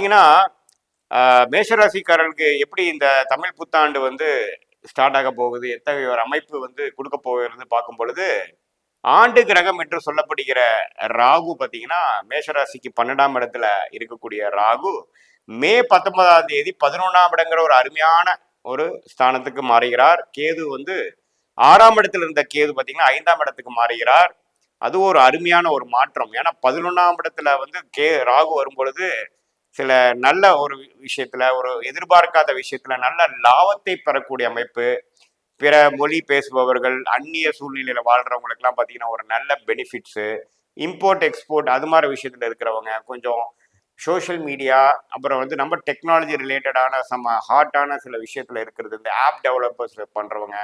பார்த்தீங்கன்னா மேஷராசிக்காரர்களுக்கு எப்படி இந்த தமிழ் புத்தாண்டு வந்து ஸ்டார்ட் ஆக போகுது, எத்தகைய ஒரு அமைப்பு வந்து கொடுக்க போகிறது பார்க்கும் பொழுது, ஆண்டு கிரகம் என்று சொல்லப்படுகிற ராகு பார்த்தீங்கன்னா மேஷராசிக்கு 12ஆம் இடத்துல இருக்கக்கூடிய ராகு மே 19ஆம் தேதி 11ஆம் இடங்கிற ஒரு அருமையான ஒரு ஸ்தானத்துக்கு மாறுகிறார். கேது வந்து 6ஆம் இடத்துல இருந்த கேது பார்த்தீங்கன்னா 5ஆம் இடத்துக்கு மாறுகிறார். அது ஒரு அருமையான ஒரு மாற்றம். ஏன்னா 11ஆம் இடத்துல வந்து ராகு வரும் பொழுது சில நல்ல ஒரு விஷயத்துல, ஒரு எதிர்பார்க்காத விஷயத்துல நல்ல லாபத்தை பெறக்கூடிய அமைப்பு. பிற மொழி பேசுபவர்கள், அந்நிய சூழ்நிலையில வாழ்றவங்களுக்கு எல்லாம் பாத்தீங்கன்னா ஒரு நல்ல பெனிஃபிட்ஸு, இம்போர்ட் எக்ஸ்போர்ட் அது மாதிரி விஷயத்துல இருக்கிறவங்க, கொஞ்சம் சோஷியல் மீடியா, அப்புறம் வந்து நம்ம டெக்னாலஜி ரிலேட்டடான ஹாட்டான சில விஷயத்துல இருக்கிறது, இந்த ஆப் டெவலப்பர்ஸ் பண்றவங்க,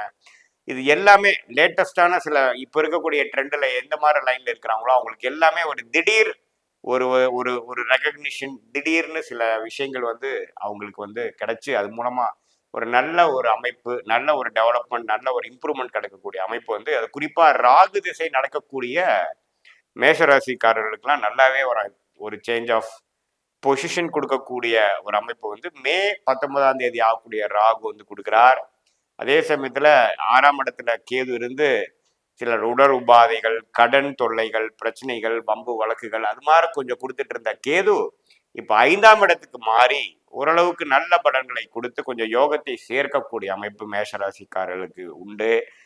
இது எல்லாமே லேட்டஸ்டான சில இப்ப இருக்கக்கூடிய ட்ரெண்ட்ல எந்த மாதிரி லைன்ல இருக்கிறாங்களோ அவங்களுக்கு எல்லாமே ஒரு திடீர் ஒரு ஒரு ஒரு ரெகக்னிஷன், திடீர்னு சில விஷயங்கள் வந்து அவங்களுக்கு வந்து கிடைச்சு அது மூலமா ஒரு நல்ல ஒரு அமைப்பு, நல்ல ஒரு டெவலப்மெண்ட், நல்ல ஒரு இம்ப்ரூவ்மெண்ட் கிடைக்கக்கூடிய அமைப்பு வந்து அது குறிப்பா ராகு திசை நடக்கக்கூடிய மேஷராசிக்காரர்களுக்கெல்லாம் நல்லாவே ஒரு ஒரு சேஞ்ச் ஆஃப் பொசிஷன் கொடுக்கக்கூடிய ஒரு அமைப்பு வந்து மே 19ஆம் தேதி ஆகக்கூடிய ராகு வந்து கொடுக்கிறார். அதே சமயத்துல 6ஆம் இடத்துல கேது இருந்து சில உடல் உபாதைகள், கடன் தொல்லைகள், பிரச்சனைகள், வம்பு வழக்குகள் அது மாதிரி கொஞ்சம் கொடுத்துட்டு இருந்த கேது இப்ப 5ஆம் இடத்துக்கு மாறி ஓரளவுக்கு நல்ல பலன்களை கொடுத்து கொஞ்சம் யோகத்தை சேர்க்கக்கூடிய அமைப்பு மேஷராசிக்காரர்களுக்கு உண்டு.